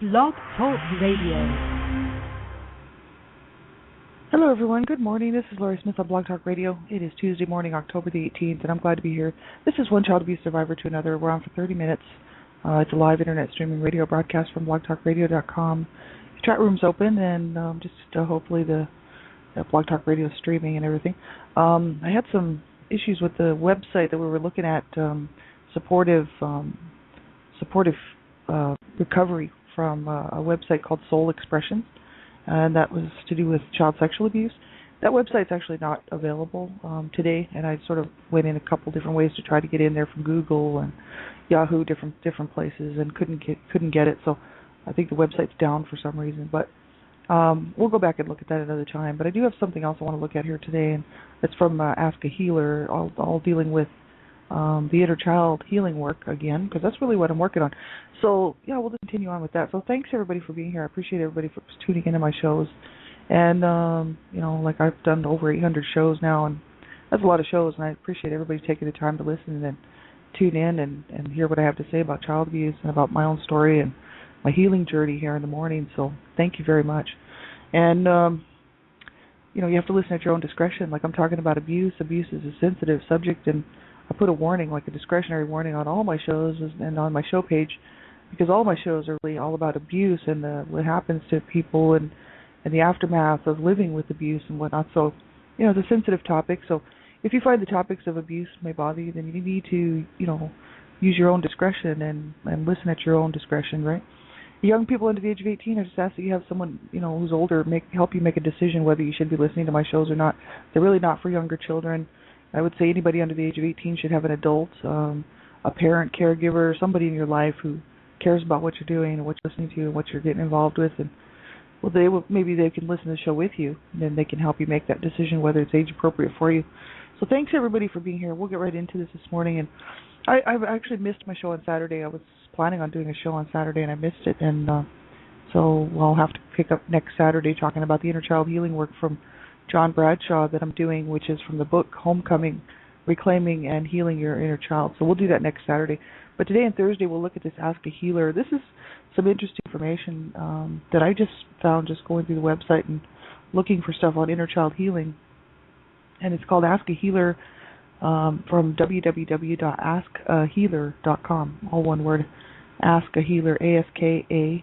Blog Talk Radio. Hello, everyone. Good morning. This is Laurie Smith on Blog Talk Radio. It is Tuesday morning, October the 18th, and I'm glad to be here. This is One Child Abuse Survivor to Another. We're on for 30 minutes. It's a live internet streaming radio broadcast from blogtalkradio.com. The chat room's open, and hopefully the Blog Talk Radio is streaming and everything. I had some issues with the website that we were looking at, supportive recovery from a website called Soul Expressions. And that was to do with child sexual abuse. That website's actually not available today, and I sort of went in a couple different ways to try to get in there from Google and Yahoo, different places, and couldn't get it. So I think the website's down for some reason. But we'll go back and look at that another time. But I do have something else I want to look at here today, and it's from Ask a Healer, all dealing with the inner child healing work again, because that's really what I'm working on. So, yeah, we'll just continue on with that. So thanks, everybody, for being here. I appreciate everybody for tuning into my shows. And, like I've done over 800 shows now, and that's a lot of shows, and I appreciate everybody taking the time to listen and tune in and hear what I have to say about child abuse and about my own story and my healing journey here in the morning. So thank you very much. And, you have to listen at your own discretion. Like I'm talking about abuse. Abuse is a sensitive subject, and I put a warning, like a discretionary warning, on all my shows and on my show page, because all my shows are really all about abuse and what happens to people and the aftermath of living with abuse and whatnot. So, it's a sensitive topic. So if you find the topics of abuse may bother you, then you need to, use your own discretion and listen at your own discretion, right? Young people under the age of 18, I just ask that you have someone, who's older help you make a decision whether you should be listening to my shows or not. They're really not for younger children. I would say anybody under the age of 18 should have an adult, a parent, caregiver, somebody in your life who cares about what you're doing and what you're listening to and what you're getting involved with. And maybe they can listen to the show with you, and then they can help you make that decision whether it's age appropriate for you. So thanks everybody for being here. We'll get right into this morning. And I've actually missed my show on Saturday. I was planning on doing a show on Saturday and I missed it, and so I'll have to pick up next Saturday talking about the inner child healing work from John Bradshaw that I'm doing, which is from the book Homecoming, Reclaiming and Healing Your Inner Child. So we'll do that next Saturday. But today and Thursday we'll look at this Ask a Healer. This is some interesting information that I just found just going through the website and looking for stuff on inner child healing. And it's called Ask a Healer from www.askahealer.com. All one word, Ask a Healer, ASKAHEALER,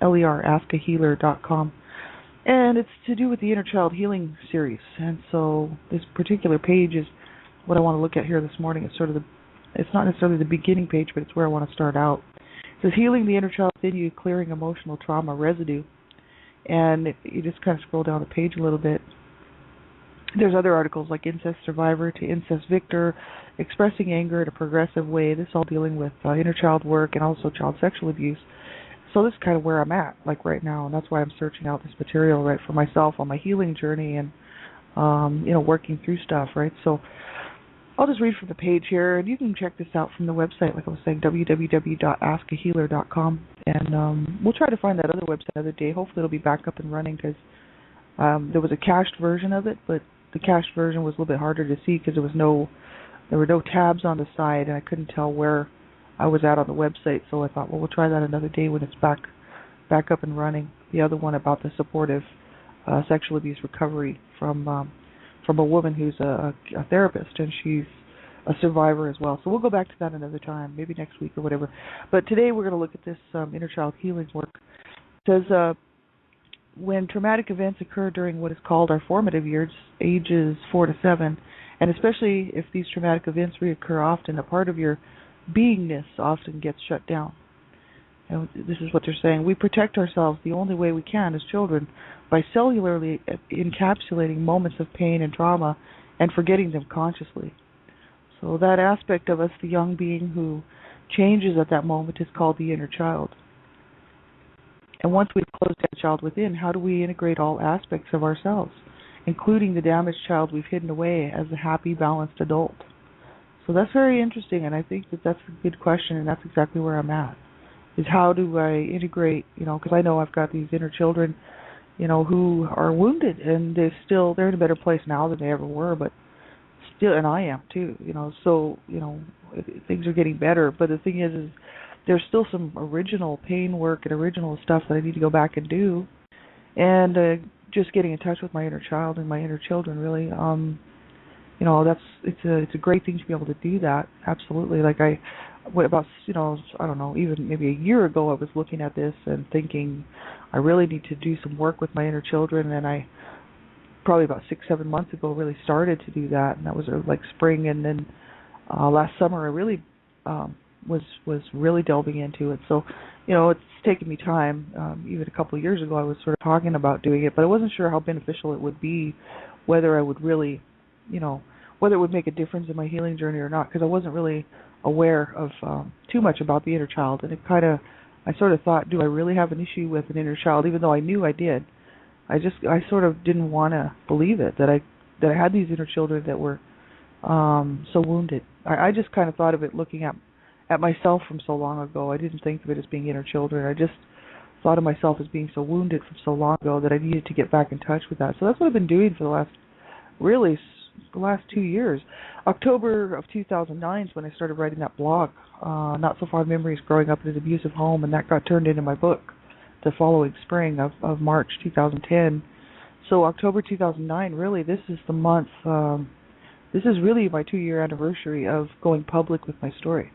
askahealer.com. And it's to do with the Inner Child Healing series. And so this particular page is what I want to look at here this morning. It's it's not necessarily the beginning page, but it's where I want to start out. It says, Healing the Inner Child Within You, Clearing Emotional Trauma Residue. And if you just kind of scroll down the page a little bit, there's other articles like Incest Survivor to Incest Victor, Expressing Anger in a Progressive Way. This is all dealing with inner child work and also child sexual abuse. So this is kind of where I'm at, like right now, and that's why I'm searching out this material, right, for myself on my healing journey and, working through stuff, right? So I'll just read from the page here, and you can check this out from the website, like I was saying, www.askahealer.com, and we'll try to find that other website the other day. Hopefully it'll be back up and running, because there was a cached version of it, but the cached version was a little bit harder to see because there were no tabs on the side, and I couldn't tell where I was at on the website, so I thought, well, we'll try that another day when it's back up and running. The other one about the supportive sexual abuse recovery from a woman who's a therapist, and she's a survivor as well. So we'll go back to that another time, maybe next week or whatever. But today we're going to look at this inner child healing work. It says, when traumatic events occur during what is called our formative years, ages 4 to 7, and especially if these traumatic events reoccur often, a part of your beingness often gets shut down. And this is what they're saying. We protect ourselves the only way we can as children by cellularly encapsulating moments of pain and trauma and forgetting them consciously. So that aspect of us, the young being who changes at that moment, is called the inner child. And once we've closed that child within, how do we integrate all aspects of ourselves, including the damaged child we've hidden away as a happy, balanced adult? So that's very interesting, and I think that's a good question, and that's exactly where I'm at, is how do I integrate, because I know I've got these inner children, who are wounded, and they're in a better place now than they ever were, but still, and I am too, so, things are getting better, but the thing is there's still some original pain work and original stuff that I need to go back and do, and just getting in touch with my inner child and my inner children, really. It's a great thing to be able to do that. Absolutely. Like I don't know, even maybe a year ago, I was looking at this and thinking I really need to do some work with my inner children, and I probably about 6-7 months ago really started to do that, and that was like spring, and then last summer I really was really delving into it. So, it's taken me time. Even a couple of years ago I was sort of talking about doing it, but I wasn't sure how beneficial it would be, whether I would really, whether it would make a difference in my healing journey or not, because I wasn't really aware of too much about the inner child, and I sort of thought, do I really have an issue with an inner child, even though I knew I did. I sort of didn't want to believe it, that I had these inner children that were so wounded. I just kind of thought of it looking at myself from so long ago. I didn't think of it as being inner children. I just thought of myself as being so wounded from so long ago that I needed to get back in touch with that. So that's what I've been doing for the last 2 years. October of 2009 is when I started writing that blog, Not So Fond Memories Growing Up in an Abusive Home, and that got turned into my book the following spring of March 2010. So October 2009, really, this is the month, this is really my 2-year anniversary of going public with my story.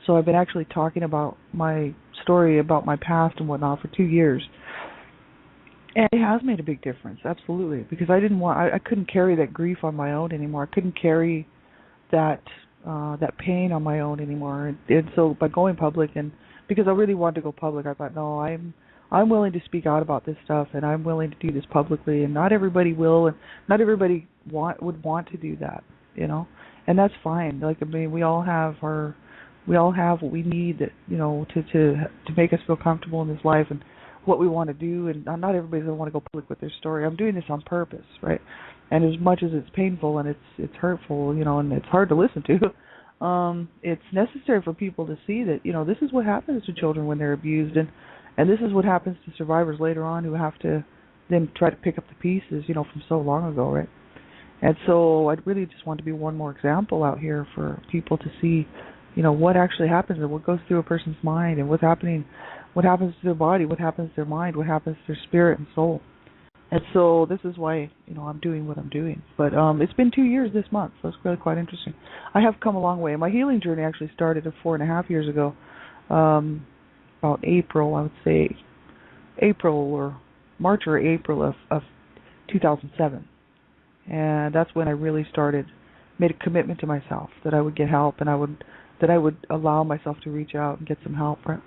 So I've been actually talking about my story, about my past and whatnot for 2 years. And it has made a big difference, absolutely, because I couldn't carry that grief on my own anymore. I couldn't carry that pain on my own anymore. And so by going public, and because I really wanted to go public, I thought, no, I'm willing to speak out about this stuff, and I'm willing to do this publicly, and not everybody will, and not everybody would want to do that, and that's fine. Like, I mean, we all have what we need, to make us feel comfortable in this life and what we want to do, and not everybody's going to want to go public with their story. I'm doing this on purpose, right? And as much as it's painful and it's hurtful, and it's hard to listen to, it's necessary for people to see that, this is what happens to children when they're abused, and this is what happens to survivors later on who have to then try to pick up the pieces, from so long ago, right? And so I really just want to be one more example out here for people to see, what actually happens and what goes through a person's mind, and what happens to their body, what happens to their mind, what happens to their spirit and soul. And so this is why, I'm doing what I'm doing. But it's been 2 years this month, so it's really quite interesting. I have come a long way. My healing journey actually started 4.5 years ago, about April, I would say, April or March or April of 2007. And that's when I really made a commitment to myself that I would get help, and that I would allow myself to reach out and get some help, right?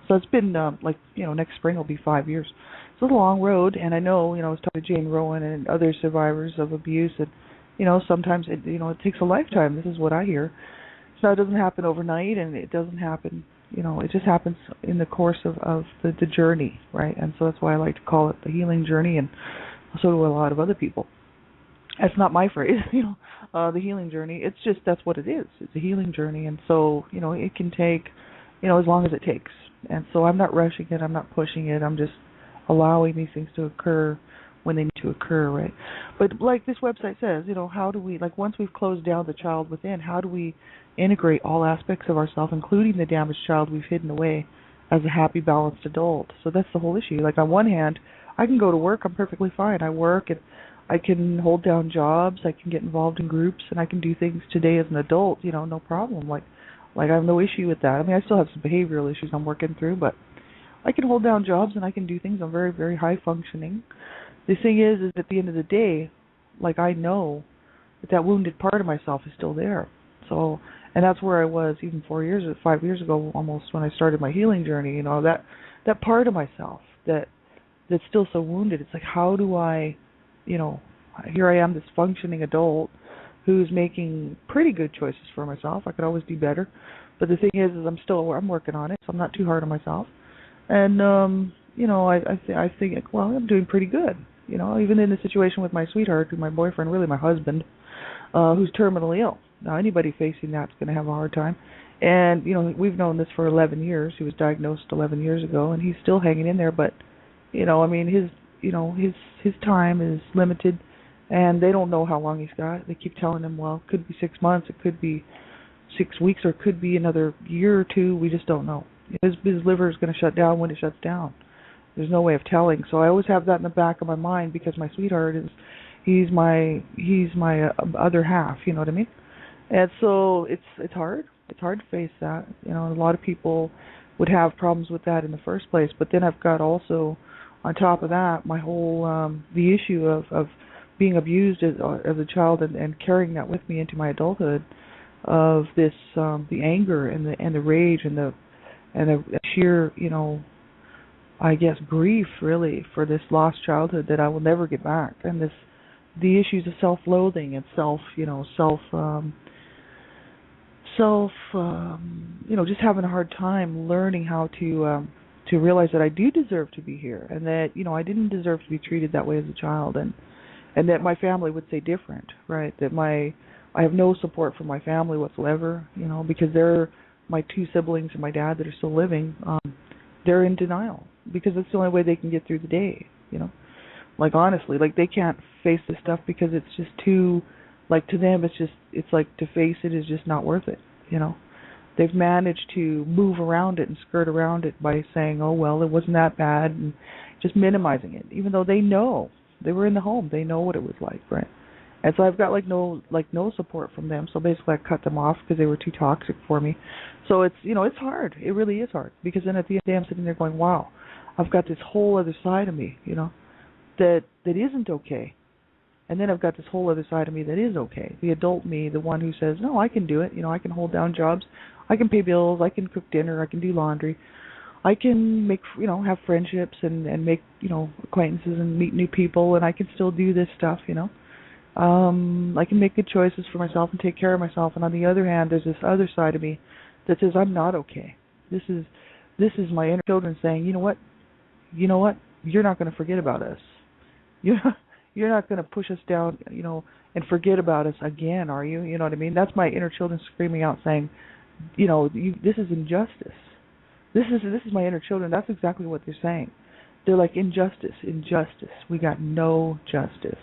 So it's been next spring will be 5 years. So it's a long road, and I know, I was talking to Jane Rowan and other survivors of abuse, and sometimes it takes a lifetime. This is what I hear. So it doesn't happen overnight, and it doesn't happen, it just happens in the course of the journey, right? And so that's why I like to call it the healing journey, and so do a lot of other people. That's not my phrase, the healing journey. It's just, that's what it is. It's a healing journey, and so, it can take, as long as it takes. And so I'm not rushing it, I'm not pushing it, I'm just allowing these things to occur when they need to occur, right? But like this website says, how do we, once we've closed down the child within, how do we integrate all aspects of ourselves, including the damaged child we've hidden away, as a happy, balanced adult? So that's the whole issue. On one hand, I can go to work, I'm perfectly fine. I work, and I can hold down jobs, I can get involved in groups, and I can do things today as an adult, no problem. Like I have no issue with that. I mean, I still have some behavioral issues I'm working through, but I can hold down jobs and I can do things. I'm very, very high functioning. The thing is at the end of the day, I know that wounded part of myself is still there. So, and that's where I was even 5 years ago almost, when I started my healing journey, that part of myself that's still so wounded. It's how do I, here I am, this functioning adult who's making pretty good choices for myself. I could always do better. But the thing is I'm working on it, so I'm not too hard on myself. And, I think, I'm doing pretty good. Even in the situation with my sweetheart, my boyfriend, really my husband, who's terminally ill. Now, anybody facing that's going to have a hard time. And, we've known this for 11 years. He was diagnosed 11 years ago, and he's still hanging in there. But, his time is limited. And they don't know how long he's got. They keep telling him, well, it could be 6 months, it could be 6 weeks, or it could be another year or two. We just don't know, His liver is going to shut down when it shuts down. There's no way of telling. So I always have that in the back of my mind because my sweetheart is, he's my other half. You know what I mean? And so it's hard. It's hard to face that. You know, a lot of people would have problems with that in the first place. But then I've got also, on top of that, my whole the issue of being abused as a child and carrying that with me into my adulthood, of this the anger and the rage and the sheer, you know, I guess grief really for this lost childhood that I will never get back, and the issues of self-loathing and just having a hard time learning how to realize that I do deserve to be here, and that, you know, I didn't deserve to be treated that way as a child, and that my family would say different, right? That I have no support from my family whatsoever, you know, because they're my two siblings and my dad that are still living. They're in denial because it's the only way they can get through the day, you know. Like, honestly, like, they can't face this stuff because it's just too, like, to them it's like to face it is just not worth it, you know. They've managed to move around it and skirt around it by saying, oh, well, it wasn't that bad, and just minimizing it, even though they know. They were in the home. They know what it was like, right? And so I've got no support from them. So basically I cut them off because they were too toxic for me. So it's, you know, it's hard. It really is hard, because then at the end of the day I'm sitting there going, wow, I've got this whole other side of me, you know, that isn't okay. And then I've got this whole other side of me that is okay. The adult me, the one who says, no, I can do it. You know, I can hold down jobs. I can pay bills. I can cook dinner. I can do laundry. I can make, you know, have friendships and make, you know, acquaintances and meet new people, and I can still do this stuff, you know. I can make good choices for myself and take care of myself. And on the other hand, there's this other side of me that says I'm not okay. This is my inner children saying, you know what, you're not going to forget about us. You're not going to push us down, you know, and forget about us again, are you? You know what I mean? That's my inner children screaming out, saying, you know, this is injustice. This is my inner children. That's exactly what they're saying. They're like, injustice. We got no justice.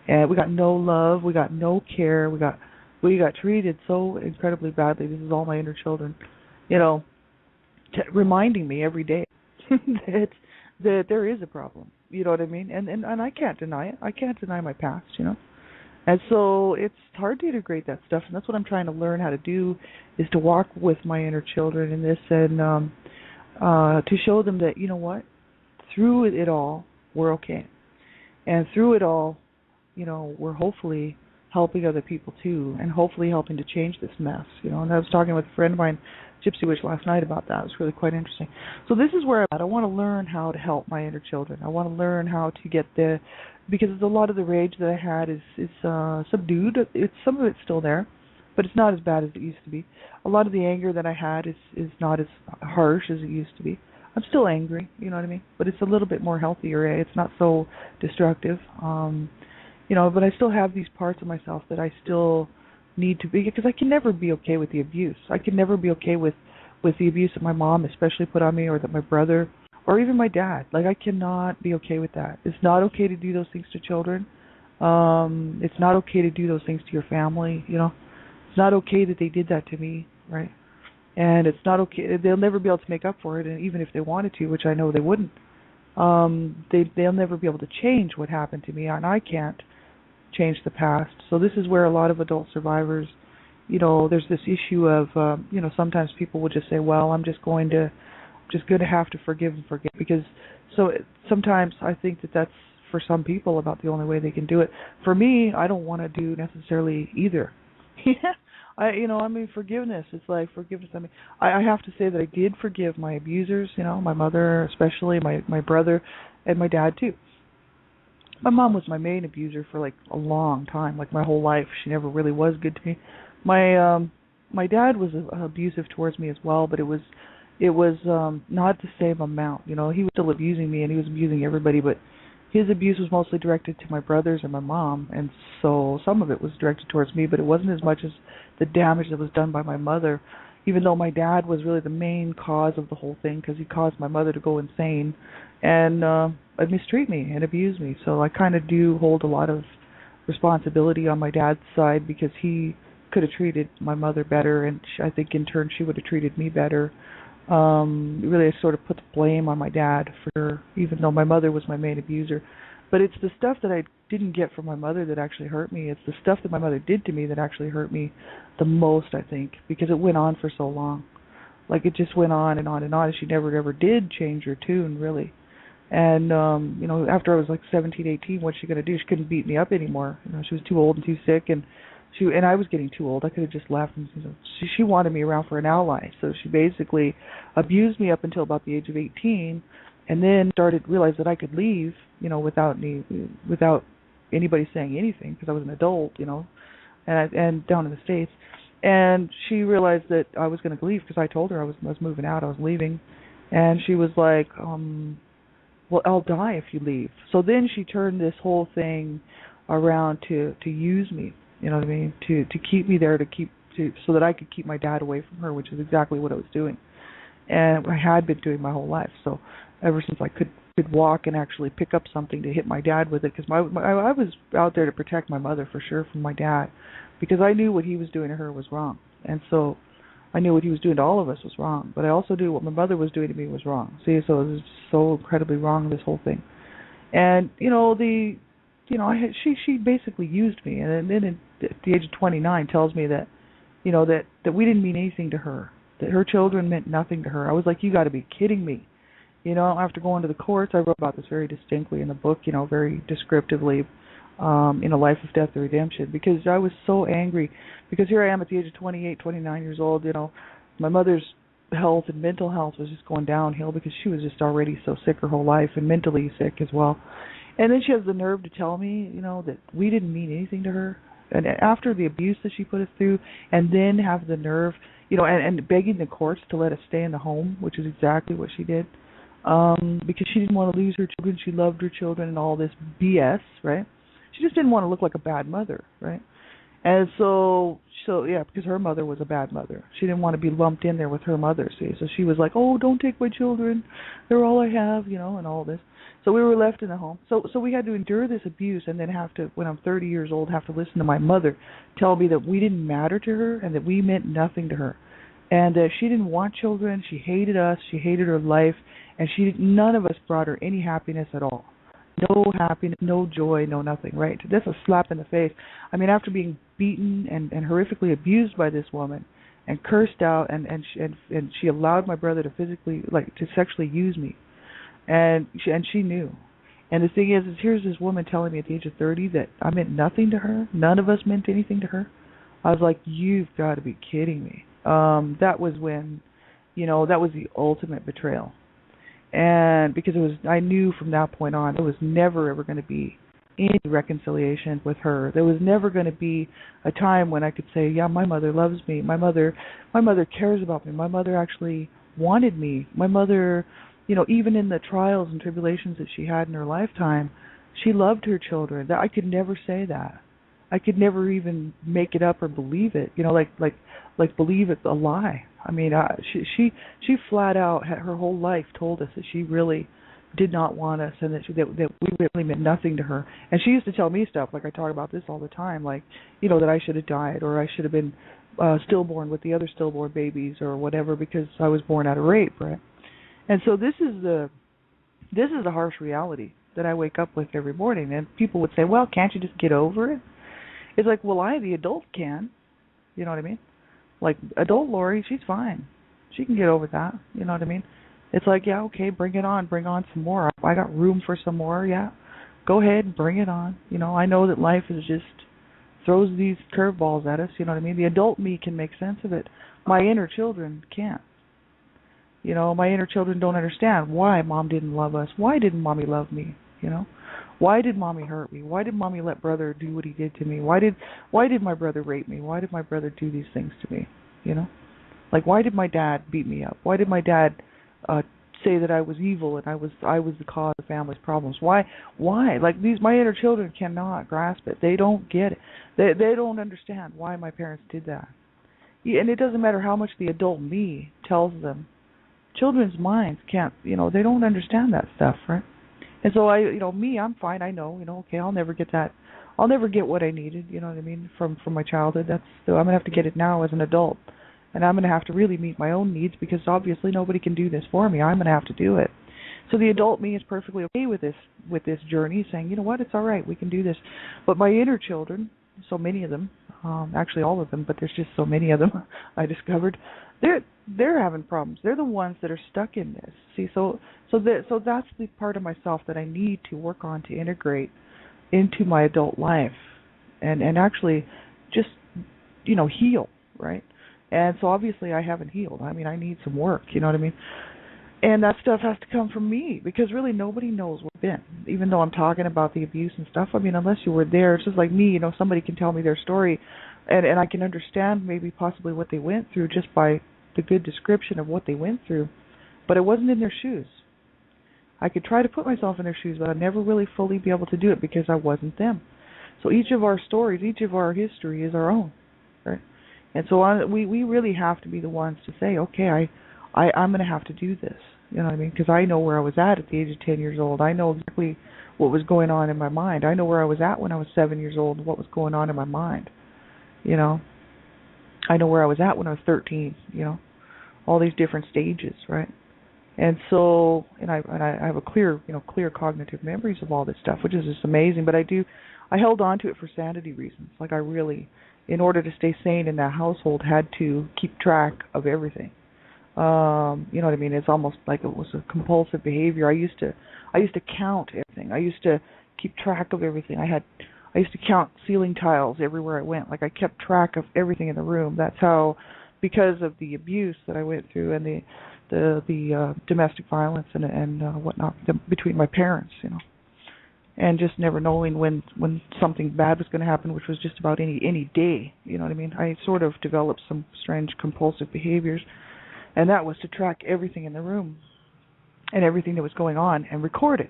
And we got no love, we got no care, we got treated so incredibly badly. This is all my inner children, you know, reminding me every day that there is a problem. You know what I mean? And I can't deny it. I can't deny my past, you know. And so it's hard to integrate that stuff, and that's what I'm trying to learn how to do, is to walk with my inner children in this, and to show them that, you know what, through it all, we're okay. And through it all, you know, we're hopefully helping other people too, and hopefully helping to change this mess, you know. And I was talking with a friend of mine, Gypsy Witch, last night about that. It was really quite interesting. So this is where I'm at. I want to learn how to help my inner children. I want to learn how to get because a lot of the rage that I had is subdued. Some of it's still there, but it's not as bad as it used to be. A lot of the anger that I had is not as harsh as it used to be. I'm still angry, you know what I mean? But it's a little bit more healthier. It's not so destructive. You know, but I still have these parts of myself that I still need to be, because I can never be okay with the abuse. I can never be okay with the abuse that my mom especially put on me, or that my brother, or even my dad. Like, I cannot be okay with that. It's not okay to do those things to children. It's not okay to do those things to your family, you know. It's not okay that they did that to me, right? And it's not okay. They'll never be able to make up for it, and even if they wanted to, which I know they wouldn't, they'll never be able to change what happened to me, and I can't change the past. So this is where a lot of adult survivors, you know, there's this issue of, you know, sometimes people will just say, well, I'm just going to have to forgive and forget, because sometimes I think that's for some people about the only way they can do it. For me, I don't want to do necessarily either. Forgiveness. It's like forgiveness. I mean, I have to say that I did forgive my abusers, you know, my mother especially, my brother, and my dad too. My mom was my main abuser for like a long time, like my whole life. She never really was good to me. My dad was abusive towards me as well, but it was not the same amount. You know, he was still abusing me, and he was abusing everybody, but his abuse was mostly directed to my brothers and my mom, and so some of it was directed towards me, but it wasn't as much as the damage that was done by my mother, even though my dad was really the main cause of the whole thing, because he caused my mother to go insane and mistreat me and abuse me. So I kind of do hold a lot of responsibility on my dad's side, because he could have treated my mother better, and I think in turn she would have treated me better. Really, I sort of put the blame on my dad for, even though my mother was my main abuser. But it's the stuff that I didn't get from my mother that actually hurt me. It's the stuff that my mother did to me that actually hurt me the most, I think, because it went on for so long. Like, it just went on and on and on. She never ever did change her tune, really. And after I was like 17, 18, what's she gonna do? She couldn't beat me up anymore. She was too old and too sick, and I was getting too old. I could have just left. And she wanted me around for an ally, so she basically abused me up until about the age of 18, and then realized that I could leave, without anybody saying anything, because I was an adult, and down in the States. And she realized that I was going to leave because I told her I was moving out, I was leaving, and she was like, well, I'll die if you leave. So then she turned this whole thing around to use me, you know what I mean, to keep me there, so that I could keep my dad away from her, which is exactly what I was doing, and I had been doing my whole life. So ever since I could walk and actually pick up something to hit my dad with it, because I was out there to protect my mother for sure from my dad, because I knew what he was doing to her was wrong, and so I knew what he was doing to all of us was wrong, but I also knew what my mother was doing to me was wrong. See, so it was so incredibly wrong, this whole thing. And she basically used me, and then at the age of 29 tells me that that we didn't mean anything to her, that her children meant nothing to her. I was like, you got to be kidding me. After going to the courts, I wrote about this very distinctly in the book, very descriptively, in A Life of Death or Redemption, because I was so angry, because here I am at the age of 28, 29 years old, my mother's health and mental health was just going downhill because she was just already so sick her whole life and mentally sick as well. And then she has the nerve to tell me, that we didn't mean anything to her. And after the abuse that she put us through, and then have the nerve, and begging the courts to let us stay in the home, which is exactly what she did, because she didn't want to lose her children. She loved her children and all this BS, right? She just didn't want to look like a bad mother, right? And so yeah, because her mother was a bad mother. She didn't want to be lumped in there with her mother, see? So she was like, oh, don't take my children. They're all I have, and all this. So we were left in the home. So we had to endure this abuse, and then have to, when I'm 30 years old, have to listen to my mother tell me that we didn't matter to her and that we meant nothing to her. And that she didn't want children. She hated us. She hated her life. And none of us brought her any happiness at all. No happiness, no joy, no nothing, right? That's a slap in the face. I mean, after being beaten and horrifically abused by this woman and cursed out, and she allowed my brother to to sexually use me. And she knew. And the thing is here's this woman telling me at the age of 30 that I meant nothing to her. None of us meant anything to her. I was like, you've got to be kidding me. That was when, that was the ultimate betrayal. And because I knew from that point on, there was never ever going to be any reconciliation with her. There was never going to be a time when I could say, yeah, my mother loves me. My mother cares about me. My mother actually wanted me. My mother, even in the trials and tribulations that she had in her lifetime, she loved her children. I could never say that. I could never even make it up or believe it. Like believe it's a lie. I mean, she flat out her whole life told us that she really did not want us, and that we really meant nothing to her. And she used to tell me stuff, like I talk about this all the time, like, that I should have died, or I should have been stillborn with the other stillborn babies or whatever, because I was born out of rape, right? And so this is the harsh reality that I wake up with every morning. And people would say, well, can't you just get over it? It's like, well, I, the adult, can. You know what I mean? Like, adult Lori, she's fine. She can get over that. You know what I mean? It's like, yeah, okay, bring it on. Bring on some more. I got room for some more, yeah. Go ahead and bring it on. I know that life is just throws these curveballs at us. You know what I mean? The adult me can make sense of it. My inner children can't. My inner children don't understand why Mom didn't love us. Why didn't Mommy love me? Why did Mommy hurt me? Why did Mommy let Brother do what he did to me? Why did my brother rape me? Why did my brother do these things to me? Like, why did my dad beat me up? Why did my dad say that I was evil and I was the cause of family's problems? Why? Like, my inner children cannot grasp it. They don't get it. They don't understand why my parents did that. And it doesn't matter how much the adult me tells them. Children's minds can't, they don't understand that stuff, right? And so I'm fine. I know, okay, I'll never get that. I'll never get what I needed, you know what I mean, from my childhood. So I'm going to have to get it now as an adult. and I'm going to have to really meet my own needs because obviously nobody can do this for me. I'm going to have to do it. So the adult me is perfectly okay with this journey, saying, you know what, it's all right, we can do this. But my inner children, so many of them, actually all of them, but there's just so many of them, I discovered, they're having problems. They're the ones that are stuck in this. See, so that's the part of myself that I need to work on to integrate into my adult life, and actually just heal, right? And so obviously I haven't healed. I mean, I need some work. You know what I mean? And that stuff has to come from me because really nobody knows what I've been. Even though I'm talking about the abuse and stuff, I mean, unless you were there, it's just like me, somebody can tell me their story and I can understand maybe possibly what they went through just by the good description of what they went through. But I wasn't in their shoes. I could try to put myself in their shoes, but I'd never really fully be able to do it because I wasn't them. So each of our stories, each of our history is our own, right? And so we really have to be the ones to say, okay, I'm going to have to do this. You know what I mean? Because I know where I was at the age of 10 years old. I know exactly what was going on in my mind. I know where I was at when I was 7 years old, what was going on in my mind. I know where I was at when I was 13. All these different stages, right? And so, and I have a clear cognitive memories of all this stuff, which is just amazing. But I held on to it for sanity reasons. Like I really, in order to stay sane in that household, had to keep track of everything. You know what I mean? It's almost like it was a compulsive behavior. I used to count everything. I used to keep track of everything. I used to count ceiling tiles everywhere I went. Like I kept track of everything in the room. That's how, because of the abuse that I went through and the domestic violence and whatnot between my parents, and just never knowing when something bad was going to happen, which was just about any day. You know what I mean? I sort of developed some strange compulsive behaviors. And that was to track everything in the room and everything that was going on and record it.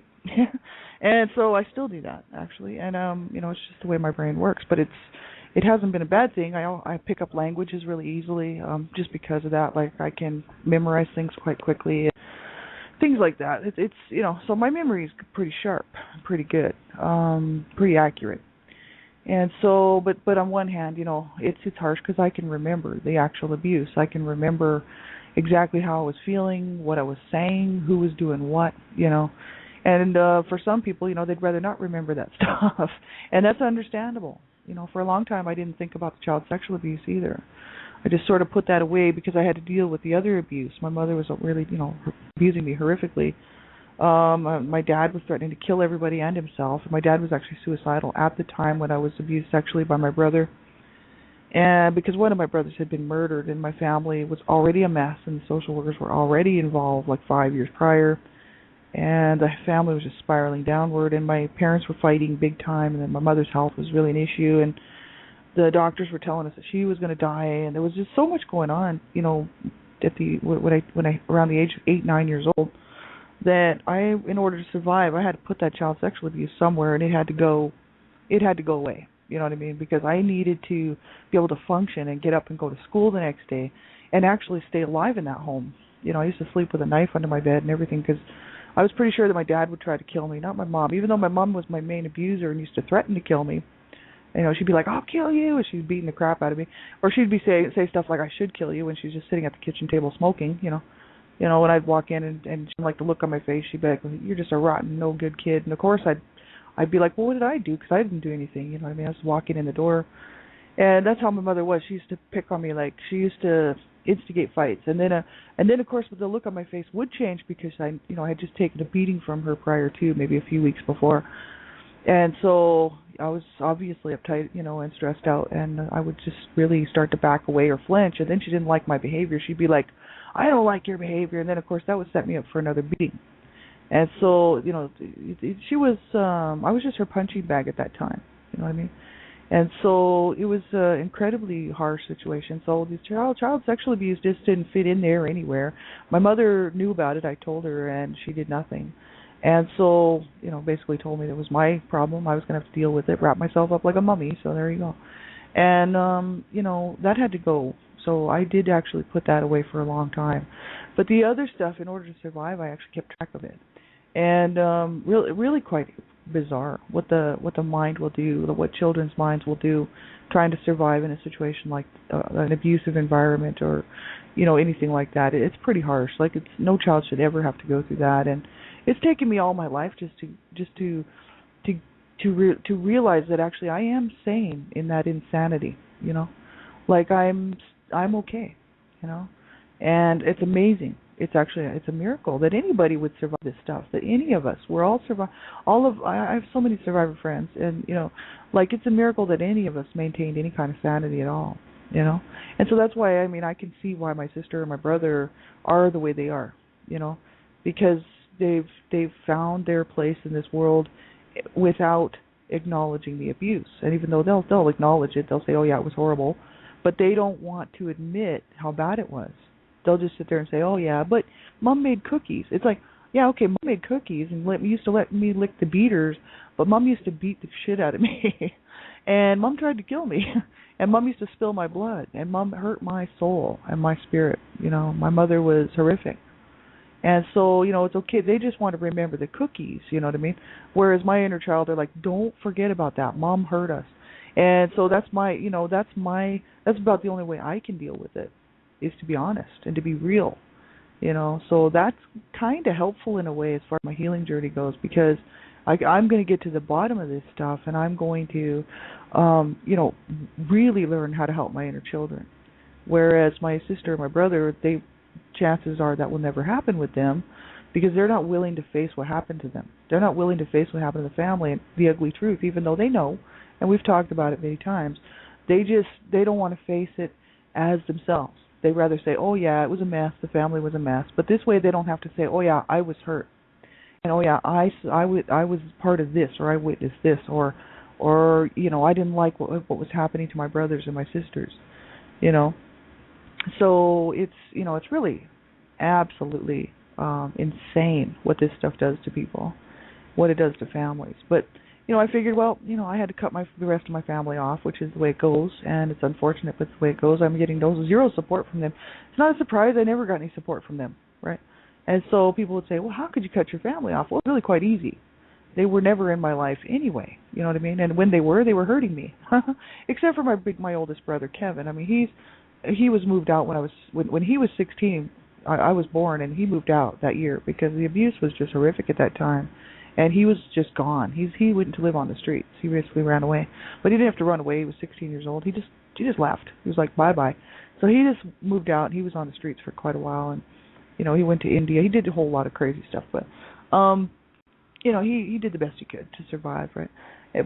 And so I still do that, actually. And, it's just the way my brain works. But it hasn't been a bad thing. I pick up languages really easily just because of that. Like, I can memorize things quite quickly, things like that. It's so my memory is pretty sharp, pretty good, pretty accurate. And so, but on one hand, it's harsh because I can remember the actual abuse. I can remember exactly how I was feeling, what I was saying, who was doing what, And for some people, they'd rather not remember that stuff. And that's understandable. For a long time I didn't think about the child sexual abuse either. I just sort of put that away because I had to deal with the other abuse. My mother was really, abusing me horrifically. My dad was threatening to kill everybody and himself. My dad was actually suicidal at the time when I was abused sexually by my brother. And because one of my brothers had been murdered and my family was already a mess and the social workers were already involved like 5 years prior. And the family was just spiraling downward and my parents were fighting big time and then my mother's health was really an issue and the doctors were telling us that she was going to die and there was just so much going on, when I around the age of 8, 9 years old, that in order to survive, I had to put that child sexual abuse somewhere and it had to go away. You know what I mean? Because I needed to be able to function and get up and go to school the next day and actually stay alive in that home. I used to sleep with a knife under my bed and everything because I was pretty sure that my dad would try to kill me, not my mom. Even though my mom was my main abuser and used to threaten to kill me, she'd be like, "I'll kill you," and she's beating the crap out of me. Or she'd be say stuff like, "I should kill you," when she's just sitting at the kitchen table smoking, when I'd walk in and she'd like the look on my face, she'd be like, "You're just a rotten, no good kid." And of course I'd be like, well, what did I do? Because I didn't do anything, I was walking in the door. And that's how my mother was. She used to pick on me, like she used to instigate fights. And then of course, the look on my face would change because I had just taken a beating from her prior to, maybe a few weeks before. And so I was obviously uptight, and stressed out. And I would just really start to back away or flinch. And then she didn't like my behavior. She'd be like, "I don't like your behavior." And then, of course, that would set me up for another beating. And so, she was, I was just her punching bag at that time, you know what I mean? And so it was an incredibly harsh situation. So this child sexual abuse just didn't fit in there anywhere. My mother knew about it. I told her, and she did nothing. And so, basically told me it was my problem. I was going to have to deal with it, wrap myself up like a mummy. So there you go. And, that had to go. So I did actually put that away for a long time. But the other stuff, in order to survive, I actually kept track of it. And really quite bizarre what the mind will do, what children's minds will do trying to survive in a situation like an abusive environment or anything like that. It's pretty harsh. Like it's no child should ever have to go through that, and it's taken me all my life to realize that actually I am sane in that insanity, like I'm okay, and it's amazing. It's a miracle that anybody would survive this stuff. That any of us, we're all survive. I have so many survivor friends, and like it's a miracle that any of us maintained any kind of sanity at all. And so that's why I can see why my sister and my brother are the way they are. Because they've found their place in this world without acknowledging the abuse. And even though they'll acknowledge it, they'll say, "Oh yeah, it was horrible," but they don't want to admit how bad it was. They'll just sit there and say, "Oh yeah, but Mom made cookies." It's like, yeah, okay, Mom made cookies and used to let me lick the beaters, but Mom used to beat the shit out of me, and Mom tried to kill me, and Mom used to spill my blood, and Mom hurt my soul and my spirit. My mother was horrific. And so, it's okay. They just want to remember the cookies, you know what I mean? Whereas my inner child, they're like, don't forget about that. Mom hurt us. And so that's about the only way I can deal with it, is to be honest and to be real, So that's kind of helpful in a way as far as my healing journey goes, because I'm going to get to the bottom of this stuff, and I'm going to, really learn how to help my inner children. Whereas my sister and my brother, chances are that will never happen with them, because they're not willing to face what happened to them. They're not willing to face what happened to the family and the ugly truth, even though they know, and we've talked about it many times. They don't want to face it as themselves. They rather say, "Oh yeah, it was a mess. The family was a mess." But this way, they don't have to say, "Oh yeah, I was hurt," and "Oh yeah, I was part of this," or "I witnessed this," or I didn't like what was happening to my brothers and my sisters. So it's really absolutely insane what this stuff does to people, what it does to families. But I figured, well, I had to cut the rest of my family off, which is the way it goes, and it's unfortunate, but it's the way it goes. I'm getting zero support from them. It's not a surprise. I never got any support from them, right? And so people would say, well, how could you cut your family off? Well, it's really quite easy. They were never in my life anyway, you know what I mean? And when they were hurting me, except for my oldest brother, Kevin. I mean, he was moved out when he was 16. I was born, and he moved out that year because the abuse was just horrific at that time. And he was just gone. He went to live on the streets. He basically ran away. But he didn't have to run away. He was 16 years old. He just left. He was like, bye-bye. So he just moved out. He was on the streets for quite a while. And, he went to India. He did a whole lot of crazy stuff. But, he did the best he could to survive, right?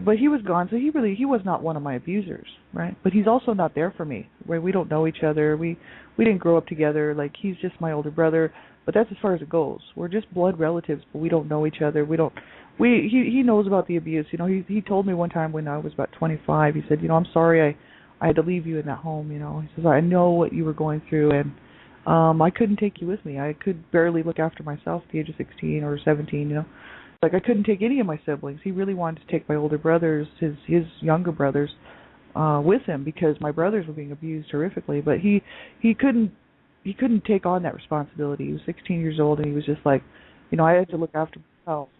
But he was gone. So he was not one of my abusers, right? But he's also not there for me, right? We don't know each other. We didn't grow up together. Like, he's just my older brother. But that's as far as it goes. We're just blood relatives, but we don't know each other. He knows about the abuse. He told me one time when I was about 25, he said, I'm sorry I had to leave you in that home, He says, I know what you were going through, and I couldn't take you with me. I could barely look after myself at the age of 16 or 17, Like, I couldn't take any of my siblings. He really wanted to take my older brothers, his younger brothers, with him, because my brothers were being abused horrifically, but he couldn't take on that responsibility. He was 16 years old, and he was just like, I had to look after myself,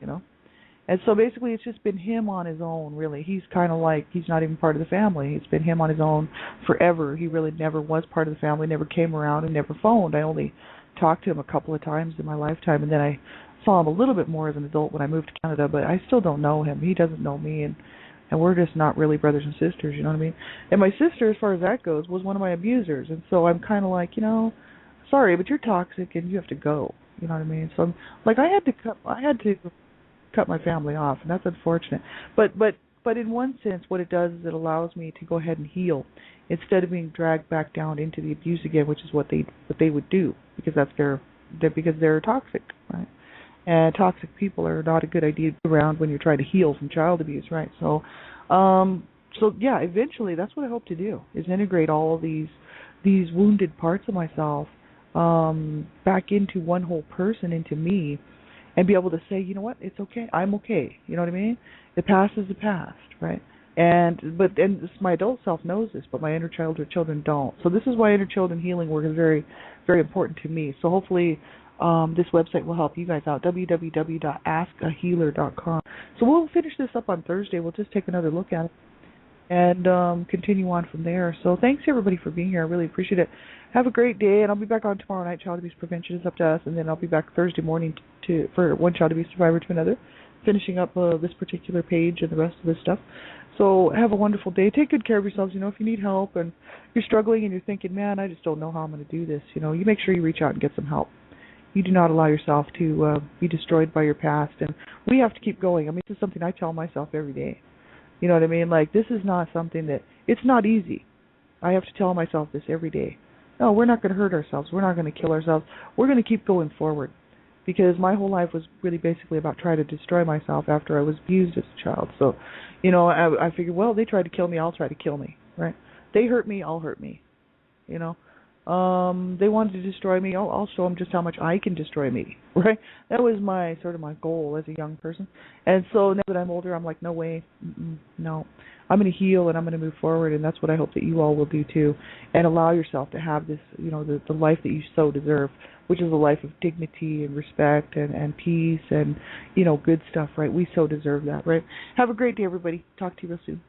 And so basically it's just been him on his own, really. He's kind of like, he's not even part of the family. It's been him on his own forever. He really never was part of the family, never came around, and never phoned. I only talked to him a couple of times in my lifetime, and then I saw him a little bit more as an adult when I moved to Canada, but I still don't know him. He doesn't know me, and we're just not really brothers and sisters, you know what I mean? And my sister, as far as that goes, was one of my abusers, and so I'm kind of like, sorry, but you're toxic and you have to go. You know what I mean? So I'm like, I had to cut my family off, and that's unfortunate. But in one sense, what it does is it allows me to go ahead and heal instead of being dragged back down into the abuse again, which is what they would do, because because they're toxic, right? And toxic people are not a good idea to be around when you're trying to heal from child abuse, right? So yeah, eventually that's what I hope to do, is integrate all of these wounded parts of myself back into one whole person, into me, and be able to say, you know what, it's okay, I'm okay, you know what I mean? The past is the past, right? And my adult self knows this, but my inner children don't. So this is why inner children healing work is very, very important to me. So hopefully this website will help you guys out, www.askahealer.com. So we'll finish this up on Thursday. We'll just take another look at it and continue on from there. So thanks everybody for being here. I really appreciate it. Have a great day, and I'll be back on tomorrow night. Child abuse prevention is up to us, and then I'll be back Thursday morning for one child abuse survivor to another, finishing up this particular page and the rest of this stuff. So have a wonderful day. Take good care of yourselves. If you need help and you're struggling and you're thinking, man, I just don't know how I'm going to do this, you make sure you reach out and get some help. You do not allow yourself to be destroyed by your past, and we have to keep going. I mean, this is something I tell myself every day. You know what I mean? Like, this is not something it's not easy. I have to tell myself this every day. No, we're not going to hurt ourselves. We're not going to kill ourselves. We're going to keep going forward. Because my whole life was really basically about trying to destroy myself after I was abused as a child. So, I figured, well, they tried to kill me, I'll try to kill me, right? They hurt me, I'll hurt me, They wanted to destroy me, I'll show them just how much I can destroy me, right? That was my goal as a young person. And so now that I'm older, I'm like, no way, no. I'm going to heal and I'm going to move forward, and that's what I hope that you all will do too. And allow yourself to have this, the life that you so deserve, which is a life of dignity and respect and peace and, good stuff, right? We so deserve that, right? Have a great day, everybody. Talk to you real soon.